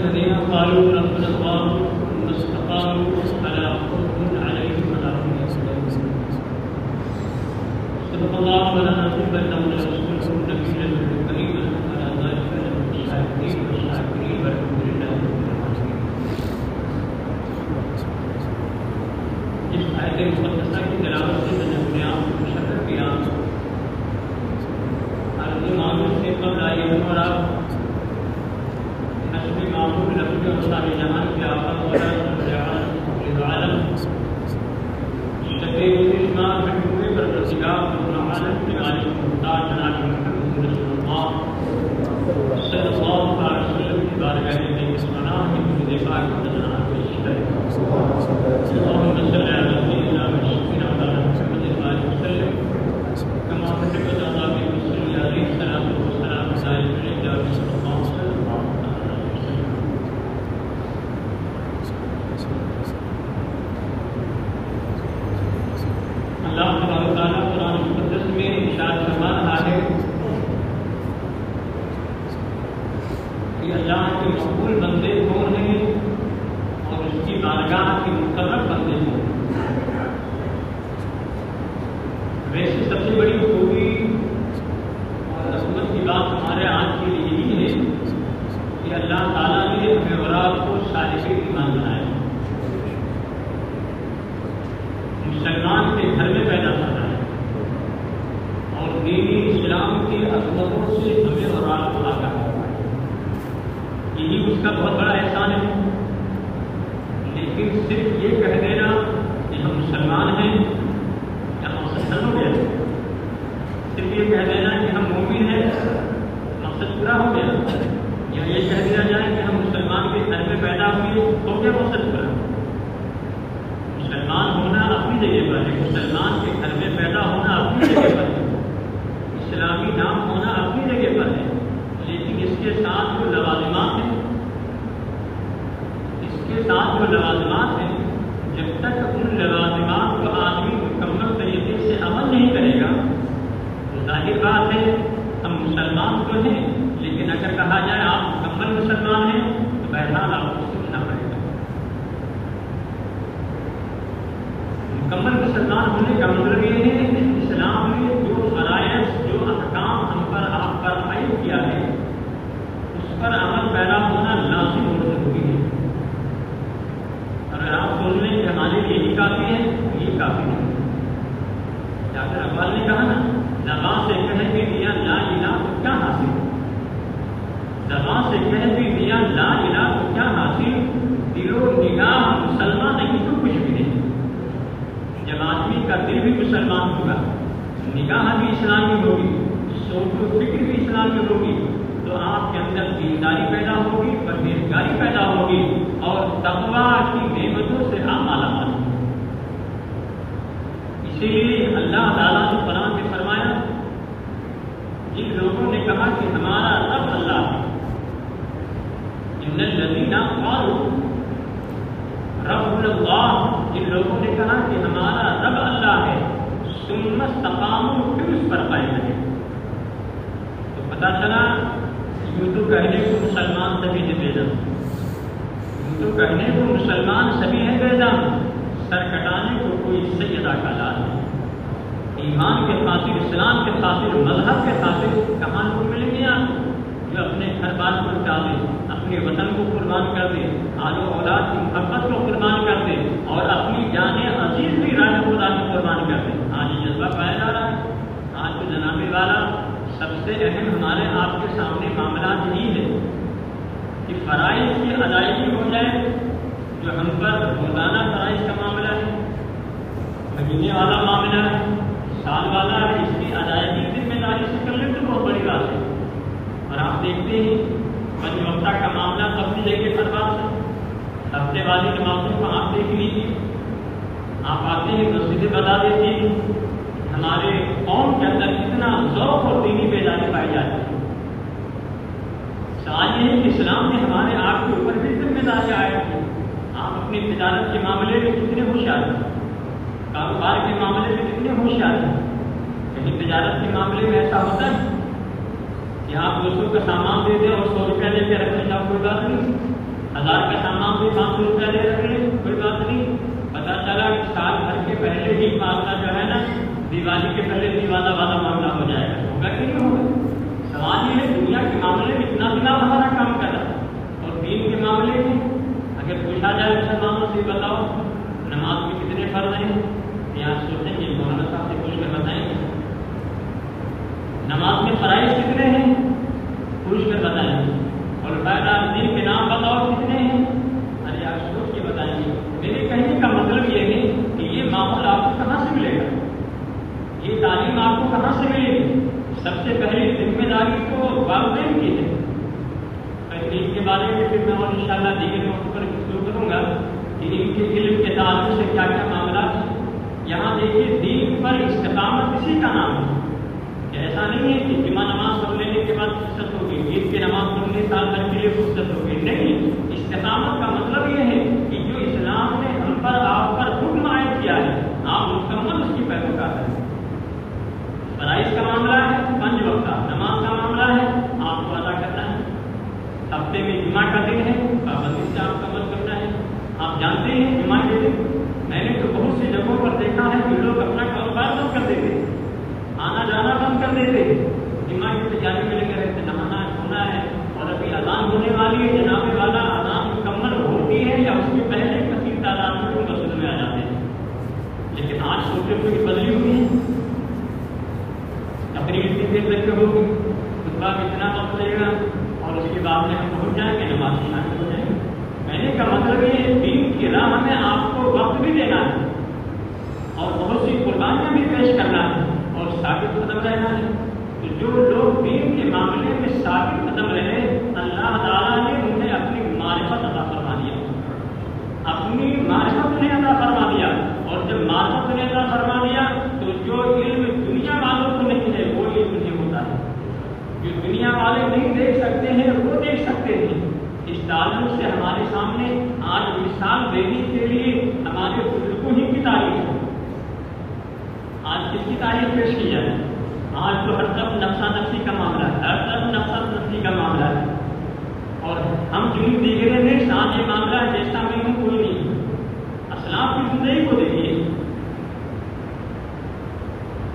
الذين قالوا ربنا الله ثم استقاموا فلا خوف عليهم ولا هم يحزنون. صدق الله مولانا بلغنا رسوله النبي الكريم على ذلك الشاهدين والشاكرين والحمد لله رب العالمين. اس آیت مقدسہ کی تلاوت سے میں نے اپنے آپ کو مشکل کیا. عرض معمول سے قبل آئیے اور آپ نشر معمول لفظ اور سارے جہان کے آقا مولانا عالم شکر اسماء محبوب پروردگار عالم کے عالم مختار جناب محمد رسول اللہ صلی اللہ علیہ وسلم کی بارگاہ میں اس پناہ کی مجھے پاک نظرانہ پیش کرے. اللهم صل على سيدنا وشفينا مولانا محمد وآله وسلم كما تحب الله بمسلم عليه الصلاة والسلام على سيدنا صلى الله عليه وسلم. اللہ تبارک و تعالیٰ قرآن مقدس میں ارشاد فرما رہا ہے کہ اللہ کے مقبول بندے کون ہیں اور اس کی بارگاہ کے مقرر بندے کون ہیں. ویسے سب سے بڑی خوبی اور عظمت کی بات ہمارے آج کے لیے یہی ہے کہ اللہ تعالیٰ نے ہمیں اور آپ کو صالح ایمان بنایا. مسلمان کے گھر میں پیدا کرنا ہے اور دین اسلام کی عظمتوں سے ہمیں اور آپ کو آگاہ کرنا ہے. یہی اس کا بہت بڑا احسان ہے. لیکن صرف یہ کہہ دینا کہ ہم مسلمان ہیں کیا مقصد حل ہو گیا؟ صرف یہ کہہ دینا کہ ہم مومن ہیں مقصد پورا ہو گیا؟ یا یہ کہہ دیا جائے کہ ہم مسلمان کے گھر میں پیدا ہوئے تو کیا مقصد پورا؟ مسلمان ہونا اپنی جگہ پر ہے، مسلمان کے گھر میں پیدا ہونا اپنی جگہ پر ہے، اسلامی نام ہونا اپنی جگہ پر ہے. لیکن اس کے ساتھ جو لوازمات ہیں جب تک ان لوازمات کو آدمی مکمل طریقے سے عمل نہیں کرے گا تو ظاہر بات ہے ہم مسلمان تو ہیں، لیکن اگر کہا جائے آپ مکمل مسلمان ہیں تو بہرحال آپ کو سوچنا پڑے گا. مکمل مسلمان ہونے کا مطلب یہ ہے کہ اسلام نے جو فرائض جو احکام ہم پر آپ پر عائد کیا ہے اس پر عمل پیدا ہونا لازم اور ضروری ہے. اگر آپ سوچ لیں کہ ہمارے لیے یہی کافی ہے تو یہ کافی نہیں. ڈاکٹر اقبال نے کہا نا زبان سے کہہ بھی دیا لا الہ تو کیا حاصل، زبان سے کہہ بھی دیا لا الہ تو کیا حاصل، دل و نگاہ مسلمان نہیں تو کچھ بھی نہیں. جب آدمی کا دل بھی مسلمان ہوگا، نگاہ بھی اسلامی ہوگی، سوچ و فکر بھی اسلامی ہوگی تو آپ کے اندر دینداری پیدا ہوگی، پرہیزگاری پیدا ہوگی اور تقویٰ کی نعمتوں سے آپ مالا مال ہوں. اسی لیے اللہ تعالیٰ نے قرآن میں فرمایا جن لوگوں نے کہا کہ ہمارا رب اللہ ہے، ان الذین قالوا رب اللہ، جن لوگوں نے کہا کہ ہمارا رب اللہ ہے، ثم استقاموا، پھر اس پر قائم رہے. تو پتہ چلا یوں تو کہنے کو مسلمان سبھی ہے بیدم، یوں تو کہنے کو مسلمان سبھی ہے بیدم، سر کٹانے کو کوئی سیدہ کا لال ہے. ایمان کے خاطر، اسلام کے خاطر، مذہب کے خاطر کہاں لوگ ملیں گے آپ جو اپنے گھر بار کو لٹا دے، اپنے وطن کو قربان کر دے، آل و اولاد کی محبت کو قربان کر دے اور اپنی جان عزیز بھی راہ خدا میں قربان کر دے. آج یہ جذبہ پایا جا رہا ہے. آج تو جناب والا سب سے اہم ہمارے آپ کے سامنے معاملات یہی ہے کہ فرائض کی ادائیگی ہو جائے، جو ہم پر روزانہ فرائض کا معاملہ ہے، مہینے والا معاملہ ہے، سال والا ہے، اس کی ادائیگی ذمہ داری سے کر لیں تو بہت بڑی بات ہے. اور آپ دیکھتے ہیں پنج وقتہ کا معاملہ اپنی جگہ پر بات ہے. ہفتے والی نمازوں کو آپ دیکھ لیجیے، آپ آتے ہیں مسجدیں بتا دیتی ہیں ہمارے قوم کے اندر کتنا ذوق اور دینی بیداری پائی جاتی ہے. سوال یہ ہے کہ اسلام نے ہمارے آپ کے اوپر بھی ذمہ داری عائد کی. آپ اپنی تجارت کے معاملے میں کتنے ہوشیار ہیں، کاروبار کے معاملے میں کتنے ہوشیار ہیں. کہیں تجارت کے معاملے میں ایسا ہوتا ہے کہ آپ 200 کا سامان دے دیں اور 100 روپیہ لے کے رکھنے کا کوئی بات نہیں. بازار کا سامان بھی 500 روپیہ دے رہے ہیں، کوئی بات نہیں، پتا چلا کہ سال بھر کے پہلے ہی معاملہ جو ہے نا دیوالی کے پہلے دیوالا والا معاملہ ہو جائے گا، ہوگا کہ نہیں ہوگا؟ سوال یہ ہے دنیا کے معاملے میں اتنا دماغ ہمارا کام کر رہا ہے، اور دین کے معاملے میں اگر پوچھا جائے مسلمانوں سے بتاؤ نماز میں کتنے فرض ہیں، یہاں سوچیں گے مولانا صاحب سے پوچھ کر بتائیں گے، نماز میں فرائض کتنے ہیں پوچھ کر بتائیں گے، اور دین کے نام بتاؤ کتنے ہیں، ارے آپ سوچ کے بتائیں گے۔ میرے کہنے کا مطلب یہ ہے کہ یہ ماحول آپ کو کہاں سے ملے گا، یہ تعلیم آپ کو کہاں سے ملے گی؟ سب سے پہلی ذمہ داری تو والدین کی ہے۔ دین کے بارے میں پھر میں اور انشاءاللہ دیگر موقع پر گفتگو کروں گا کہ ان کے علم کے تعلق سے کیا کیا معاملات ہیں۔ یہاں دیکھیے دین پر استقامت اسی کا نام ہے، کہ ایسا نہیں ہے کہ جمعہ نماز پڑھ لینے کے بعد فرصت ہوگی، عید کی نماز پڑھنے سال بھر کے لیے فرصت ہوگی، نہیں، استقامت کا مطلب یہ ہے کہ جو اسلام نے ہم پر آپ پر حکم عائد کیا ہے آپ مکمل اس کی پیروکار ہیں۔ فرائض کا معاملہ ہے 5 وقت نماز کا معاملہ ہے آپ کو ادا کرنا ہے، ہفتے میں جمعہ کا دن ہے پابندی سے آپ کا عمل کرنا ہے۔ آپ جانتے ہیں جمعہ کے دن میں نے تو بہت سی جگہوں پر دیکھا ہے کہ لوگ اپنا کاروبار بند کر دیتے، آنا جانا بند کر دیتے، جمعہ کی تیاری میں لگے رہتے، نہانا دھونا ہے، اور ابھی اذان ہونے والی ہے، جناب والا اذان مکمل ہوتی ہے یا اس کے پہلے کثیر تعداد میں لوگ مسجد میں آ جاتے ہیں۔ لیکن آج سوچے ہوئے بدلی ہوئی ہے، تقریر اتنی دیر تک کے ہوگی، خطبہ میں اتنا وقت لگے گا اور اس کے بعد میں ہم پہنچ جائیں گے، نماز شامل ہو جائیں گے۔ کہنے کا مطلب یہ دین کی راہ میں آپ کو وقت بھی دینا ہے اور بہت سی قربانیاں بھی پیش کرنا ہے اور ثابت قدم رہنا ہے۔ تو جو لوگ دین کے معاملے میں ثابت قدم رہے اللہ تعالیٰ نے انہیں اپنی معرفت عطا فرما دیا، اپنی معرفت نے عطا فرما دیا، اور جب معرفت نے عطا فرما دیا تو جو علم دنیا والوں کو نہیں ہے وہ علم نہیں ہوتا ہے، جو دنیا والے نہیں دیکھ سکتے ہیں وہ دیکھ سکتے ہیں۔ اس تعلق سے ہمارے سامنے آج مثال دینے کے لیے ہمارے بزرگوں ہی کی تاریخ ہے۔ آج کس کی تاریخ پیش کی جائے؟ آج تو ہر طرف نفسا نفسی کا معاملہ ہے، ہر طرف نفسا نفسی کا معاملہ ہے، اور ہم جنوب دیگر میں ساتھ یہ معاملہ ہے جیسا میں ہوں کوئی نہیں۔ اسلاف کی زندگی کو دیکھیے،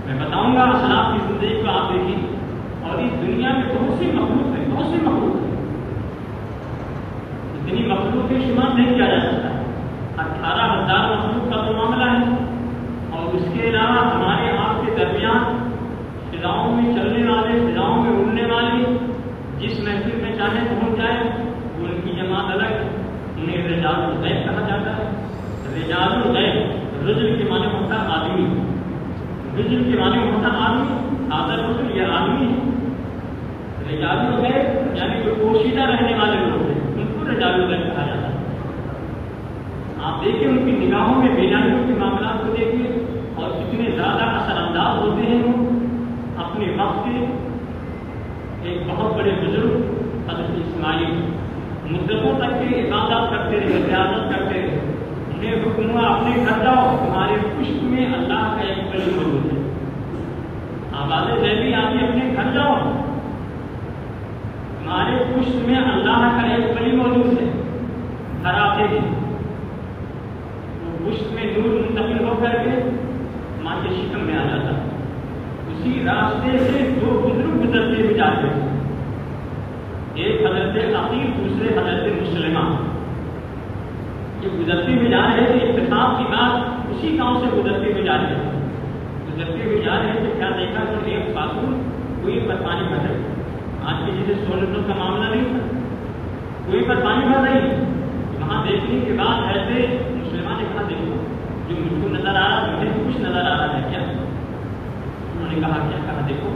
میں بتاؤں گا اسلاف کی زندگی کو آپ دیکھیے، اور اس دنیا میں بہت سی مخلوق ہے، بہت سی مخلوق ہے، اتنی مخلوق کے شمار نہیں کیا جا سکتا، 18,000 مخلوق کا تو معاملہ ہے، اور اس کے علاوہ ہمارے آپ کے درمیان فضاؤں میں چلنے والے، فضاؤں میں اڑنے والی، جس محفل میں چاہے پہنچ جائے ان کی جماعت الگ، انہیں رجال الغیب کہا جاتا ہے۔ رجال الغیب، رجل کے معنی ہوتا ہے آدمی، رجل کے معنی ہوتا ہے آدمی، آدر رجل یہ آدمی ہے۔ رجال الغیب یعنی جو پوشیدہ رہنے والے لوگ ہیں ان کو رجال الغیب کہا جاتا ہے۔ آپ دیکھیں ان کی نگاہوں میں بینائیوں کے معاملات کو دیکھیے، اور کتنے زیادہ اثر انداز ہوتے ہیں وہ اپنے وقت کے۔ ایک بہت بڑے بزرگ حضرت اسماعیل مدتوں تک کے عبادت کرتے رہے، ریاضت کرتے رہے، انہیں حکم ہوا اپنے گھر جاؤ، تمہارے پشت میں اللہ کا ایک ولی موجود ہے، آواز ذیلی آتی اپنے گھر جاؤ، تمہارے پشت میں اللہ کا ایک ولی موجود ہے۔ گھر آتے ہیں وہ پشت میں نور منتقل ہو کر کے ماں کے شکم میں آ جاتا ہے، اسی راستے سے 2 بزرگ گزرتے ہوئے جاتے ہیں، ایک حضرت عقیل دوسرے حضرت مسلمہ، یہ گزرتے ہوئے جا رہے تھے، اتفاق کی بات اسی گاؤں سے گزرتے ہوئے جا رہے تھے، گزرتے ہوئے جا رہے تھے، کیا دیکھا کہ ایک خاتون کوئی پر پانی بھر رہی، آج کے جیسے سہولتوں کا معاملہ نہیں تھا، کوئی پر پانی بھر رہی، وہاں دیکھنے کے بعد ایسے مسلمان نے کہا دیکھو جو مجھ کو نظر آ رہا مجھے کچھ نظر آ رہا ہے کیا؟ انہوں نے کہا کیا؟ کہا دیکھو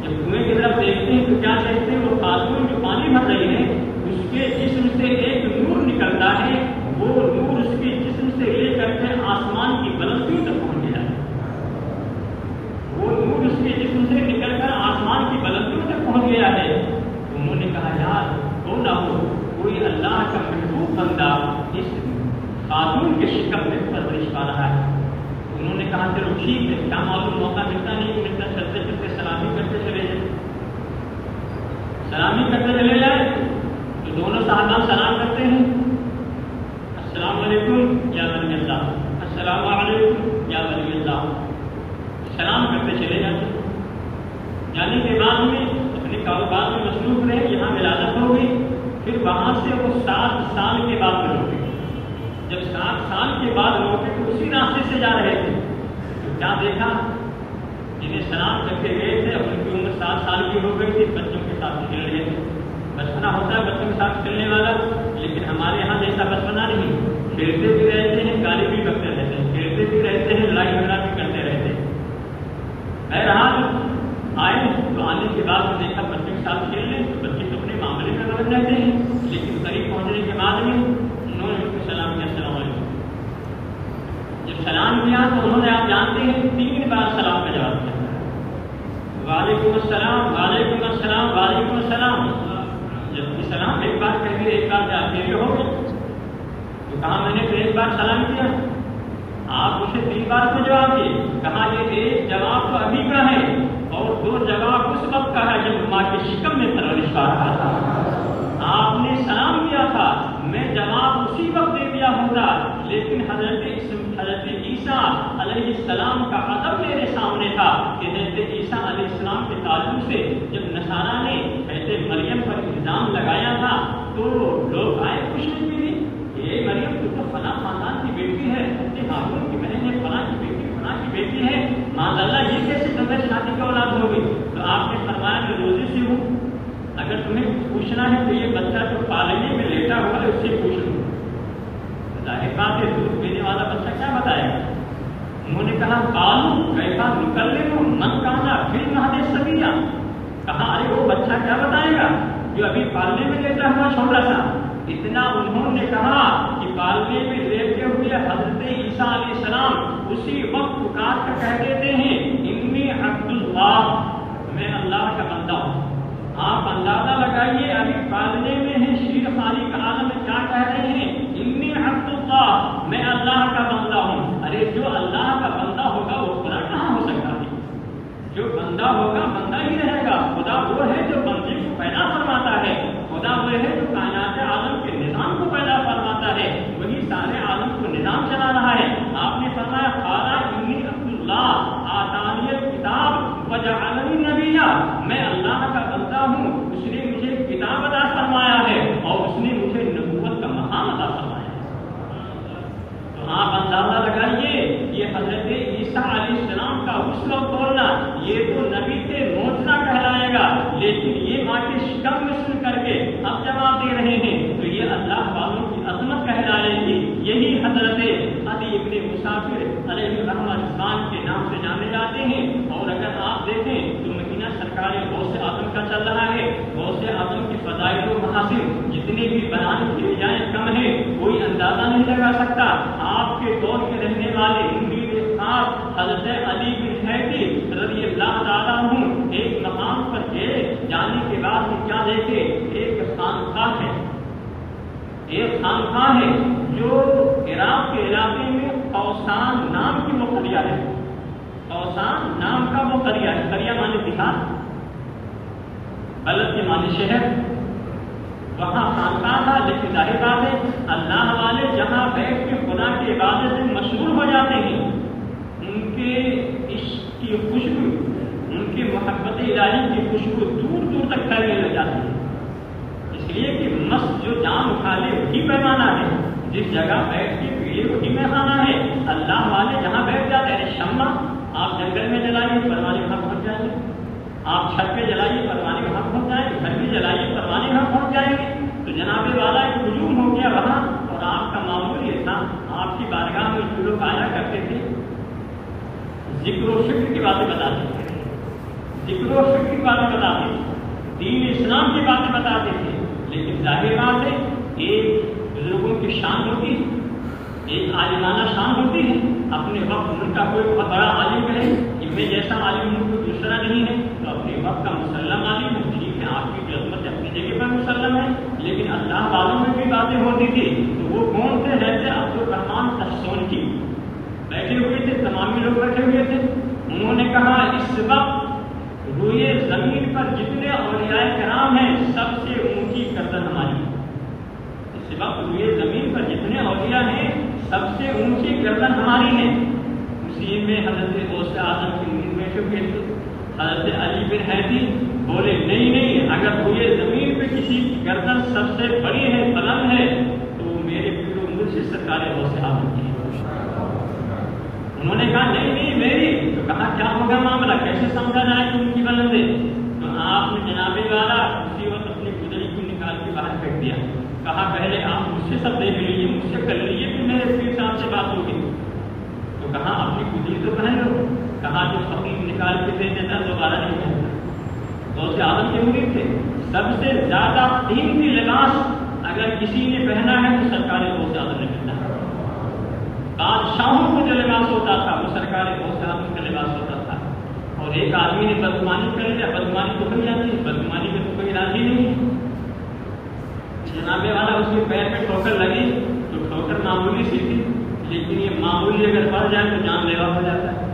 جب کنویں کی طرف دیکھتے ہیں تو کیا دیکھتے ہیں؟ وہ خاتون جو پانی بھر رہی ہے اس کے جسم سے ایک نور نکلتا ہے، وہ نور اس کے جسم سے لے کر کے آسمان کی بلندیوں تک پہنچ گیا ہے، وہ نور اس کے جسم سے نکل کر آسمان کی بلندیوں تک پہنچ گیا ہے۔ انہوں نے کہا یار ہو نہ ہو کوئی اللہ کا محبوب بندہ اس خاتون کے شکم میں پرورش پا رہا ہے۔ انہوں نے کہا چلو ٹھیک ہے، کیا معلوم موقع ملتا نہیں ملتا، چلتے چلتے سلامی کرتے چلے جائیں، سلامی کرتے چلے جائیں تو دونوں صحابہ سلام کرتے ہیں، پھر وہاں سے وہ 7 سال کے بعد لوٹے. جب 7 سال کے بعد لوٹے تو اسی راستے سے جا رہے تھے تو کیا دیکھا؟ جنہیں سلام کر کے گئے تھے ان کی عمر 7 سال کی ہو گئی تھی، بچوں کے ساتھ کھیل رہے تھے. بچپنا ہوتا ہے بچوں کے ساتھ کھیلنے والا، لیکن ہمارے یہاں جیسا بچپنا نہیں. کھیلتے بھی رہتے ہیں، گالی بھی کرتے رہتے ہیں، کھیلتے بھی رہتے ہیں، لڑائی جھگڑا بھی کرتے رہتے ہیں. بہرحال آئے تو آنے کے بعد دیکھا بچوں کے ساتھ کھیل لیں تو بچے تو اپنے معاملے میں مگن رہتے ہیں. لیکن قریب پہنچنے کے بعد میں انہوں نے ان کو سلام کیا، السلام علیکم. جب سلام کیا تو انہوں نے، آپ جانتے ہیں، 3 بار سلام کا جواب دیا. وعلیکم السلام، وعلیکم السلام، وعلیکم السلام. جب سلام ایک بار کہہ دیا، ایک بار آپ کے ہو گئے تو کہا میں نے تو 1 بار سلام کیا، آپ اسے 3 بار کو جواب دیے. کہا یہ 1 جواب تو ابھی کا ہے اور 2 جواب اس وقت کا ہے جب ماں کے شکم میں پرورش پا رہا تھا. آپ نے سلام کیا تھا، میں جواب اسی وقت دے دیا ہوتا، لیکن حضرت عیسیٰ علیہ السلام کا ادب میرے سامنے تھا کہ حضرت عیسیٰ علیہ السلام کے تعلق سے جب نصارہ نے حضرت مریم پر الزام لگایا تھا تو لوگ آئے پوچھنے کے لیے کہ مریم تو فلاں خاندان کی بیٹی ہے، حضرت ہارون کی بہن ہے، فلاں کی بیٹی، فلاں کی بیٹی ہے، معاذ اللہ یہ کیسے تمہیں شادی کا اولاد ہو گئی؟ تو آپ نے فرمایا کہ روزے سے ہوں، اگر تمہیں کچھ پوچھنا ہے تو یہ بچہ جو پالنے میں لیٹا ہوا ہے اس سے پوچھ لو. ظاہر بات ہے دودھ پینے والا بچہ کیا بتائے گا؟ انہوں نے کہا قالوا کیفا نکلم من کان فی المہد صبیا. کہا ارے وہ بچہ کیا بتائے گا جو ابھی پالنے میں لیٹا ہوا چھوٹا سا. اتنا انہوں نے کہا کہ پالنے میں لیٹے ہوئے حضرت عیسیٰ علیہ السلام اسی وقت پکار کر کہہ دیتے ہیں انی عبد اللہ، میں اللہ کا بندہ ہوں. آپ اندازہ لگائیے ابھی پالنے میں ہیں، شیر خالق عالم میں کیا کہہ رہے ہیں؟ انی عبد اللہ، میں اللہ کا بندہ ہوں. ارے جو اللہ کا بندہ ہوگا وہ خدا کہاں ہو سکتا ہے؟ جو بندہ ہوگا بندہ ہی رہے گا. خدا وہ ہے جو بندے کو پیدا فرماتا ہے، خدا وہ ہے جو کائنات عالم کے نظام کو پیدا فرماتا ہے، وہی سارے عالم کو نظام چلا رہا ہے. آپ نے فرمایا قال انی عبد اللہ آتانی الکتاب وجعلنی نبیا، میں اللہ کا بندہ ہوں، اس نے مجھے کتاب عطا فرمایا ہے اور اس نے مجھے نبوت کا مقام عطا فرمایا ہے. تو آپ اندازہ لگائیے یہ حضرت عیسیٰ علیہ السلام کا حسن و بولنا یہ تو نبی سے معجزہ کہلائے گا، لیکن یہ ماں کے شکم میں سن کر کے اب جواب دے رہے ہیں تو یہ اللہ والوں کی عظمت کہلائے گی. یہی حضرت علی ابن مسافر علیہ الرحمن کے نام سے جانے جاتے ہیں. اور اگر آپ دیکھیں تو مدینہ سرکار غوث اعظم کا چل رہا ہے. غوث اعظم کی فضائل و محاسن جتنے بھی بیان کیے جائیں کم ہے، کوئی اندازہ نہیں لگا سکتا. آپ کے دور کے رہنے والے ہندی خاص حضرت علی بن حیدی رضی اللہ تعالیٰ عنہ ایک مقام پر گئے، جانے کے بعد میں کیا دیکھے؟ ایک خانقاہ ہے، ایک خانقاہ ہے جو عراق کے علاقے میں اوسان نام کی وہ قریہ ہے. اوسان نام کا وہ قریہ ہے، قریہ مانے دیہات، بلد کے مانے شہر. وہاں خانقاہ تھا، لیکن ظاہر بات ہے اللہ والے جہاں بیٹھ کے خدا کی عبادت سے مشغول ہو جاتے ہیں ان کے عشق کی خوشبو، ان کی محبت الہی کی خوشبو دور دور تک پھیلنے لگ جاتی ہے. اس لیے کہ مست جو جام اٹھا لے وہی پیمانہ ہے، جس جگہ بیٹھ کے پی لے وہی میخانہ ہے. اللہ والے جہاں بیٹھ جاتے ہیں، شمع آپ جنگل میں جلائیے پروانے وہاں پہنچ جائیں گے، آپ چھت پہ جلائیے پروانے وہاں پہنچ جائیں گے، گھر میں جلائیے پروانے وہاں پہنچ جائیں گے. تو جناب والا ایک ہجوم ہو گیا وہاں، اور آپ کا معمول یہ تھا آپ کی بارگاہ میں جو لوگ آیا کرتے تھے ذکر و فکر کی باتیں بتاتے تھے، ذکر و فکر کی باتیں بتاتے تھے، دین اسلام کی باتیں بتاتے تھے. لیکن ظاہر بات ہے ایک بزرگوں کی شان ہوتی ہے، ایک عالمانہ شان ہوتی ہے. اپنے وقت ان کا کوئی بہت بڑا عالم ہے کہ میں جیسا عالم ان کو دوسرا نہیں ہے، تو اپنے وقت کا مسلم عالم ہے. ٹھیک ہے، آپ کی عظمت اپنی جگہ پر مسلم ہے، لیکن اللہ والوں میں بھی باتیں ہوتی تھی. تو وہ کون تھے؟ جیسے عبدالرحمن تسونکی بیٹھے ہوئے تھے، تمامی لوگ بیٹھے ہوئے تھے. انہوں نے کہا اس وقت روئے زمین پر جتنے اولیاء کرام ہیں سب سے اونچی گردن ہماری. اس وقت روئے زمین پر جتنے اولیاء ہیں سب سے اونچی گردن ہماری ہے. اسی میں حضرت غوث اعظم کی نیند بیٹھے ہوئے تھے. حضرت علی بن حیدی بولے نہیں نہیں، اگر روئے زمین پہ کسی کی گردن سب سے بڑی ہے، بلند ہے، تو میرے پیرو مجھ سے سرکار غوث اعظم کی ہے۔ انہوں نے کہا نہیں نہیں میری، تو کہا کیا ہوگا معاملہ، کیسے سمجھا جائے کہ ان کی بلند ہے؟ تو آپ نے جناب والا اسی وقت اپنی گدڑی کو نکال کے باہر پھینک دیا، کہا پہلے آپ مجھ سے سب دیکھ لیجیے، مجھ سے کر لیجیے، پھر میرے پیر صاحب سے بات ہوگی۔ تو کہا اپنی گدڑی تو پہن لو، کہا جو فقیر نکال کے دے دیتا دوبارہ نہیں پہنتا۔ غوث اعظم کے مرید تھے، سب سے زیادہ قیمتی لباس اگر کسی نے پہنا ہے تو سرکار غوث اعظم نے پہنا ہے۔ بادشاہوں کو جو لباس ہوتا تھا وہ سرکار غوث اعظم کا لباس ہوتا تھا۔ اور ایک آدمی نے بدگمانی کر لیا، بدگمانی تو کر جاتی ہے، بدگمانی میں تو کوئی راضی نہیں ہے۔ جناب والا اس کے پیر پہ ٹھوکر لگی تو ٹھوکر معمولی سی تھی، لیکن یہ معمولی اگر بڑھ جائے تو جان لیوا ہو جاتا ہے۔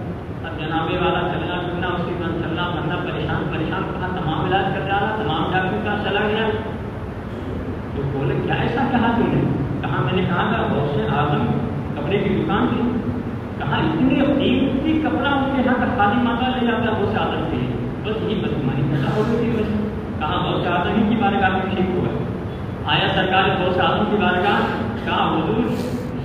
اب جناب والا چلنا پھرنا اس کے بعد چلنا پھرنا پریشان پریشان، کہاں تمام علاج کر ڈالا، تمام ڈاکٹر کا چلا گیا۔ تو بولے کیا ایسا کہا تم نے؟ کہا میں نے کہا تھا غوث اعظم کپڑے کی دکان تھی، کہا اتنی قیمتی کپڑا ان کے یہاں کا خالی ماتا لے جاتا ہے غوث اعظم کے لیے، بس یہی بدگمانی پیدا ہو گئی تھی وجہ۔ کہا غوث اعظم ہی کی بارگاہ میں ٹھیک ہوا، آیا سرکار غوث اعظم کی بارگاہ، کہا حضور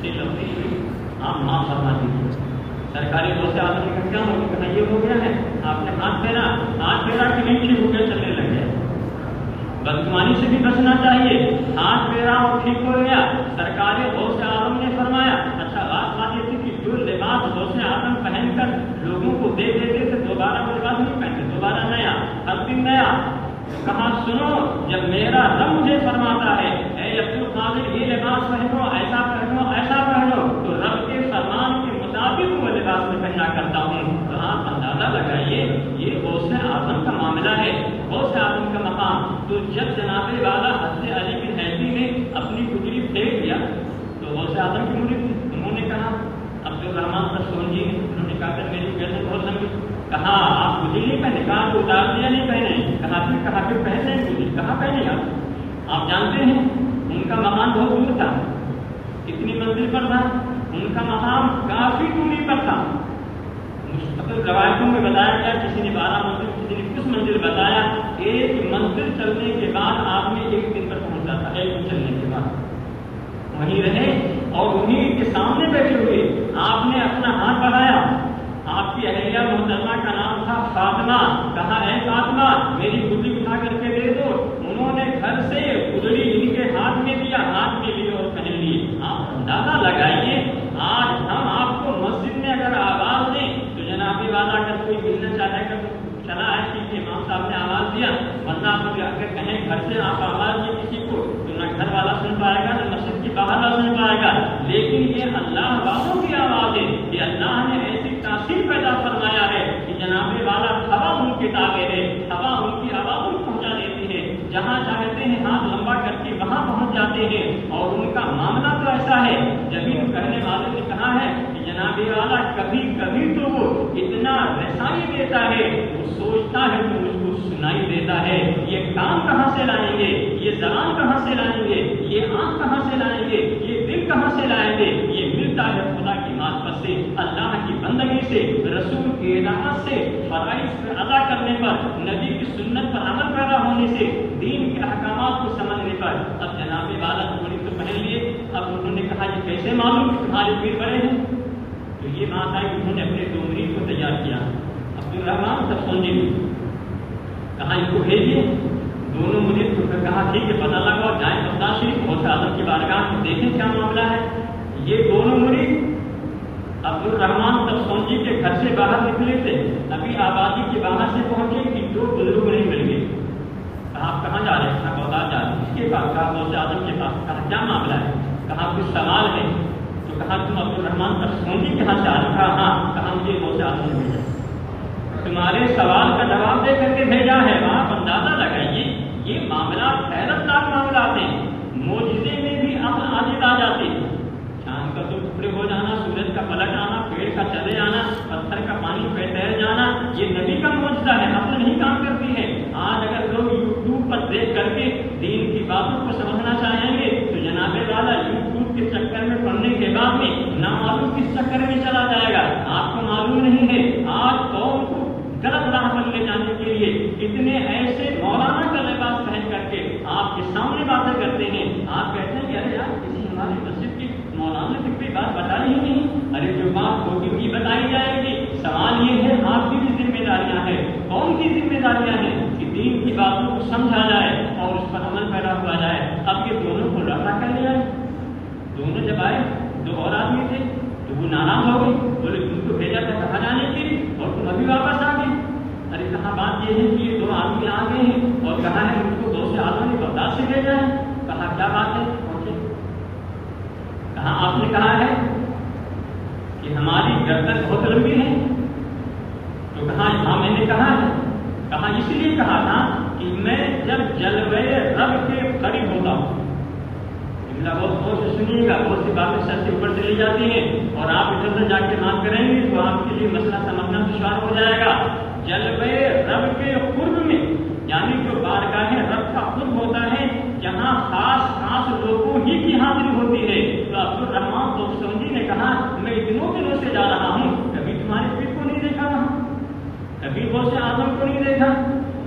سے لفظی ہوئی، آپ معاف فرما دیجیے۔ سرکار غوث اعظم نے کہا کیا ہو گیا؟ کہا یہ ہو گیا ہے، آپ نے ہاتھ پھیرا کہ نہیں ٹھیک ہو گیا، چلنے لگ گیا۔ بدگمانی سے بھی بچنا چاہیے، ہاتھ پھیرا اور ٹھیک ہو گیا۔ سرکار غوث اعظم نے فرمایا اچھا بات یہ تھی کہ جو لباس غوث اعظم پہن کر لوگوں کو دے دیتے تھے دوبارہ وہ لباس نہیں پہنتے، دوبارہ نیا، ہر دن نیا۔ کہا سنو، جب میرا رب مجھے فرماتا ہے اے عبد القادر یہ لباس پہنو، ایسا پہنو، ایسا پہنو، تو رب کے فرمان کے مطابق وہ لباس میں پہنا کرتا ہوں۔ تو آپ اندازہ لگائیے یہ غوث اعظم کا معاملہ ہے، غوث اعظم کا مقام۔ تو جب جناب والا حضرت علی بن حیدی نے اپنی گدڑی پھینک دیا تو غوث اعظم کی مرید تھی، انہوں نے کہا عبد الرحمان تسون جی، انہوں نے کہا کہ میری گردن بہت لمبی، کہا آپ گدڑی نہیں پہنے، کہا تو اتار دیا نہیں پہنے، کہا پھر پہنے گدڑی، کہا پہنے آپ جانتے ہیں ان کا مقام بہت دور تھا، کتنی منزل پر تھا؟ ان کا مقام کافی دوری پر تھا۔ مستقل روایتوں میں بتایا گیا، کسی نے 12 منزل، کسی نے کچھ منزل بتایا، ایک منزل چلنے کے بعد آدمی ایک دن پر پہنچتا تھا، ایک دن چلنے کے بعد وہیں رہے اور انہیں کے سامنے بیٹھے ہوئے آپ نے اپنا ہاتھ بڑھایا، آپ کی اہلیہ محترمہ کا نام تھا فاطمہ، کہا اے فاطمہ میری گدڑی اٹھا کر کے دے دو، انہوں نے گھر سے گدڑی ان کے ہاتھ میں دیا، ہاتھ میں لی اور پہن لی۔ آپ اندازہ لگائیے آج ہم آپ کو مسجد میں اگر آواز دیں تو جناب والا اگر کوئی ملنا چاہے گا تو چلا ہے کہ امام صاحب نے آواز دیا، ورنہ آپ اگر کہیں گھر سے آپ آواز دیں کسی کو تو نہ گھر والا سن پائے گا نہ مسجد کے باہر والا سن پائے گا، لیکن یہ اللہ والوں کی آواز ہے، یہ اللہ نے ایسی تاثیر پیدا فرمایا ہے کہ جناب والا ہوا ان کے تابع ہے، ہوا ان کی آواز ان پہنچا دیتی ہے، جہاں چاہتے ہیں ہاتھ لمبا کر کے وہاں پہنچ جاتے ہیں۔ اور ان کا معاملہ تو ایسا ہے، جبھی کہنے والے نے کہا ہے کہ جناب والا کبھی کبھی تو وہ اتنا رسائی دیتا ہے، وہ سوچتا ہے تو مجھ کو سنائی دیتا ہے، یہ کام کہاں سے لائیں گے، یہ زبان کہاں سے لائیں گے، یہ آنکھ کہاں سے لائیں گے، یہ دل کہاں سے لائیں گے، یہ ملتا ہے خدا کی معرفت سے، اللہ کی بندگی سے، رسول کی اطاعت سے، فرائض پر ادا کرنے پر، نبی کی سنت پر عمل پیدا ہونے سے، دین کے احکامات کو سمجھنے پر۔ اب جناب والا گھوڑی تو پہن لیے، اب انہوں نے کہا یہ کیسے معلوم کہ تمہارے پیر بڑے ہیں؟ تو یہ بات ہے کہ انہوں نے اپنے 2 مرید کو تیار کیا، عبد الرحمان تسون جی، کہا ان کو بھیجیے، دونوں مرید کو کہا ٹھیک ہے پتہ لگا اور جائیں بغداد شریف غوث اعظم کی بارگاہ میں دیکھیں کیا معاملہ ہے۔ یہ دونوں مرید عبد الرحمان تسون جی کے گھر سے باہر نکلے تھے، ابھی آبادی کے باہر سے پہنچے کہ 2 بزرگ نہیں مل گئے۔ کہا آپ کہاں جا رہے ہیں؟ کہا بغداد جا رہے ہیں۔ اس کے پاس؟ کہا غوث اعظم کے پاس۔ کہا کیا معاملہ ہے؟ کہا کچھ سوال ہے۔ تو کہا تم عبد الرحمان تسون جی کے یہاں سے آ رہے؟ کہا ہاں۔ کہا مجھے غوث اعظم نے بھیجا، تمہارے سوال کا جواب دے کر کے بھیجا ہے۔ آپ اندازہ لگائیے یہ معاملات حیرت ناک معاملات ہیں، معجزے میں بھی عقل عاجز آ جاتے، چاند کا تو ٹکڑے ہو جانا، سورج کا پلٹ آنا، پیڑ کا چلے آنا، پتھر کا پانی پہ تیر جانا، یہ نبی کا معجزہ ہے، عقل نہیں کام کرتی ہے۔ آج اگر لوگ یوٹیوب پر دیکھ کر کے دین کی باتوں کو سمجھنا چاہیں گے تو جناب والا یوٹیوب کے چکر میں پڑھنے کے بعد میں نامعلوم کس چکر میں چلا جائے گا۔ آپ کو معلوم نہیں ہے آج قوم کو غلط راہ پر لے جانے کے لیے اتنے ایسے مولانا کا لباس پہن کر کے آپ باتیں کرتے ہیں. آپ کہتے ہیں کہ ارے یار کسی ہماری مسجد کی مولانا نے کوئی بات بتا رہی نہیں. ارے جو بات ہوگی وہی بتائی جائے گی. سوال یہ ہے آپ کی بھی ذمہ داریاں ہیں. کون کی ذمہ داریاں ہیں کہ دین کی باتوں کو سمجھا جائے اور اس پر عمل پیدا ہوا جائے. اب یہ دونوں کو رفع کر لیا. دونوں جب آئے دو اور آدمی تھے تو وہ ناراض ہو گئی, بولے تم کو بھیجا تھا کہاں جانے کے لیے اور تم ابھی واپس آ گئے. ارے کہاں بات یہ ہے کہ یہ دو آدمی آ گئے ہیں اور کہا ہے مجھ کو غوث اعظم نے بغداد سے بھیجا ہے. کہا کیا بات ہے پہنچے. کہاں آپ نے کہا ہے کہ ہماری گردن بہت لمبی ہے. تو کہاں ہاں میں نے کہا ہے. کہا اس لیے کہا تھا کہ میں جب جلوے رب کے قریب ہوتا ہوں. بہت غور سے سنیے گا, بہت سی باتیں سر سے اوپر چلی جاتی ہیں اور آپ ادھر ادھر جا کے بات کریں گے تو آپ کے لیے مسئلہ سمجھنا دشوار ہو جائے گا. جلوے رب کے قرب میں یعنی جو بارگاہ رب کا قرب ہوتا ہے جہاں خاص خاص لوگوں ہی کی حاضری ہوتی ہے. تو عبد الرحمان دوستمجی نے کہا میں اتنوں دنوں سے جا رہا ہوں کبھی تمہارے پیر کو نہیں دیکھا تھا, کبھی غوث اعظم کو نہیں دیکھا.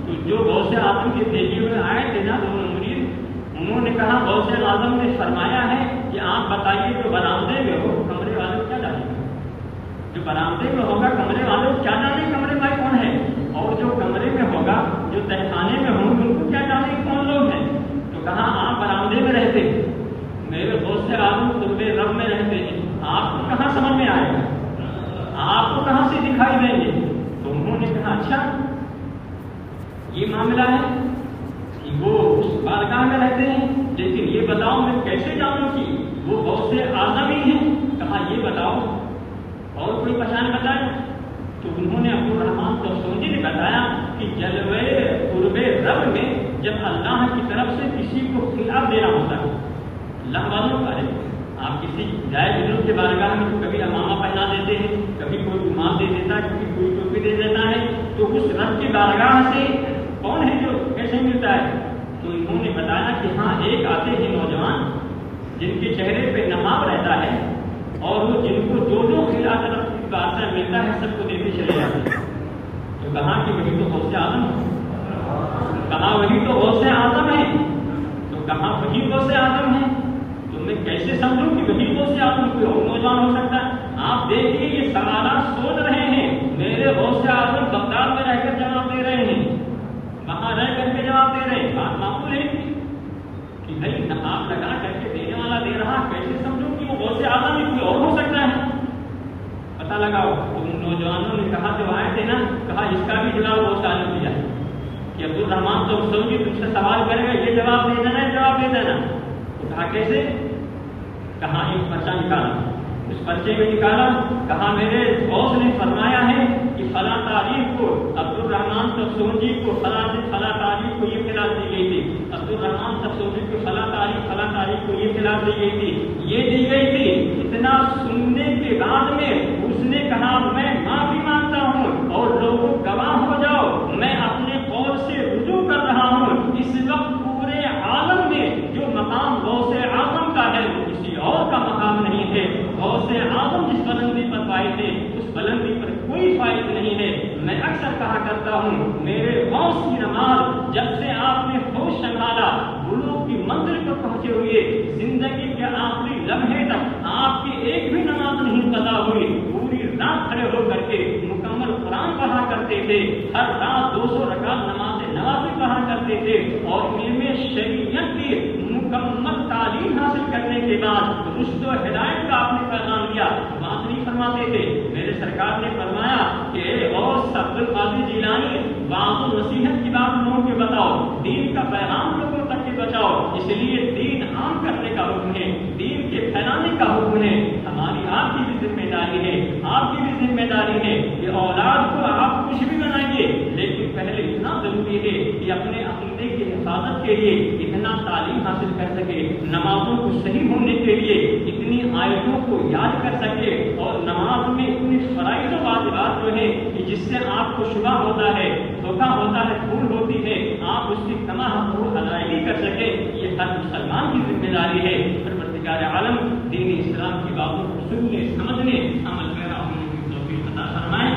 تو جو غوث اعظم کے بھیجے ہوئے آئے تھے نا دونوں مرید, انہوں نے کہا غوث اعظم نے فرمایا ہے کہ آپ بتائیے جو برآمدے میں ہو کمرے والے کیا جانے گا. جو برآمدے میں ہوگا کمرے والے کیا جانے کمرے میں کون ہے, اور جو کمرے میں ہوگا جو تہخانے میں ہوں ان کو کیا جانے کون لوگ ہیں. تو کہا آپ برآمدے میں رہتے, میرے غوث اعظم قرب رب میں رہتے ہیں, آپ کو کہاں سمجھ میں آئے گا, آپ کو کہاں سے دکھائی دیں گے. تو انہوں نے کہا اچھا یہ معاملہ ہے کہ وہ اس بارگاہ میں رہتے ہیں, لیکن یہ بتاؤ میں کیسے جانوں کہ وہ غوث اعظم ہی ہیں. کہا یہ بتاؤ اور کوئی پہچان بتائے. تو انہوں نے عبد الرحمان دوستمجی نے بتایا کہ جلوے قرب رب میں جب اللہ کی طرف سے کسی کو خطاب دینا ہوتا ہے, اللہ والوں کا ہے, آپ کسی جائے بزرگ کے بارگاہ میں کبھی امامہ پہنا دیتے ہیں, کبھی کوئی رومال دے دیتا ہے, کبھی کوئی ٹوپی دے دیتا ہے. تو اس رب کی بارگاہ سے کون ہے جو کیسے ملتا ہے. تو انہوں نے بتایا کہ ہاں ایک آتے ہیں نوجوان جن کے چہرے پہ نقاب رہتا ہے اور وہ جن کو جو خلاف طرف بادشاہ ملتا ہے سب کو دیتے چلے جاتے ہیں. تو کہا کہ وہی تو غوث اعظم ہے. کہا وہی تو غوث اعظم ہے. تو کہا وہی غوث اعظم ہے. تو میں کیسے سمجھوں کہ وہی غوث اعظم کوئی اور نوجوان ہو سکتا ہے. آپ دیکھیے یہ سوالات سوچ رہے ہیں. میرے غوث اعظم بغداد میں رہ کر جواب دے رہے ہیں, وہاں رہ کر کے جواب دے رہے ہیں. بات معقول ہے کہ بھائی نقاب لگا کر کے دینے والا دے رہا, کیسے سمجھوں کہ وہ غوث اعظم ہی کوئی اور ہو سکتا ہے. پتہ لگاؤ. تو ان نوجوانوں نے کہا جو آئے تھے نا, کہا اس کا بھی جواب غوث اعظم دیا کہ عبد الرحمان دوستمجی تم سے سوال کرے گا یہ جواب دے دینا, جواب دے دینا. تو کہا کیسے. کہا ایک پرچہ نکالا, اس پرچے میں نکالا, کہا میرے غوث نے فرمایا ہے کہ فلاں تاریخ کو عبد الرحمان دوستمجی کو فلاں تاریخ کو یہ خلاف دی گئی تھی, عبد الرحمان دوستمجی کو فلاں تاریخ کو یہ خلاف دی گئی تھی, یہ دی گئی تھی. اتنا سننے کے بعد میں اس نے کہا میں معافی مانگتا ہوں اور لوگوں گواہ ہو جاؤ میں اپنے قول سے رجوع کر رہا ہوں. اس وقت پورے عالم میں جو مقام غوث اعظم کا ہے وہ کسی اور کا مقام نہیں ہے. غوث اعظم جس بلندی پر پائے تھے اس بلندی پر کوئی فائد نہیں ہے. میں اکثر کہا کرتا ہوں میرے غوث کی نماز جب سے آپ نے ہوش سنبھالا بلوغ کی منزل پر پہنچے ہوئے زندگی کے آخری لمحے تک آپ کی ایک بھی نماز نہیں قضا ہوئی. پوری رات کھڑے ہو کر کے مکمل قرآن پڑھا کرتے تھے, ہر رات 200 رکعت نماز نوافل پڑھا کرتے تھے اور علم شریعت کی مکمل تعلیم حاصل کرنے کے بعد رشد و ہدایت کا آپ نے پیغام دیا. بات نہیں فرماتے تھے. میرے سرکار نے فرمایا کہ غوث عبد القادر جیلانی واعظ و نصیحت کی بات لوگوں کے بتاؤ, دین کا پیغام لوگوں تک کے بچاؤ. اس لیے دین عام کرنے کا حکم ہے, دین کے پھیلانے کا حکم ہے. ہماری آپ کی بھی ذمہ داری ہے, آپ کی بھی ذمہ داری ہے کہ اولاد کو آپ کچھ بھی بنائیے, لیکن پہلے اتنا ضروری ہے کہ اپنے عقیدے کی حفاظت کے لیے اتنا تعلیم حاصل کر سکے, نمازوں کو صحیح ہونے کے لیے اتنی آیتوں کو یاد کر سکے, اور نماز میں اتنی فرائض و واجبات جو ہے کہ جس سے آپ کو شبہ ہوتا ہے, دھوکہ ہوتا ہے, بھول ہوتی ہے, آپ اس کی تمام حقوق ادائیگی کر سکے. یہ ہر مسلمان کی ذمہ داری ہے. پروردگار عالم دین اسلام کی باتوں کو سننے, سمجھنے, عمل پیرا ہونے کی توفیق عطا فرمائے.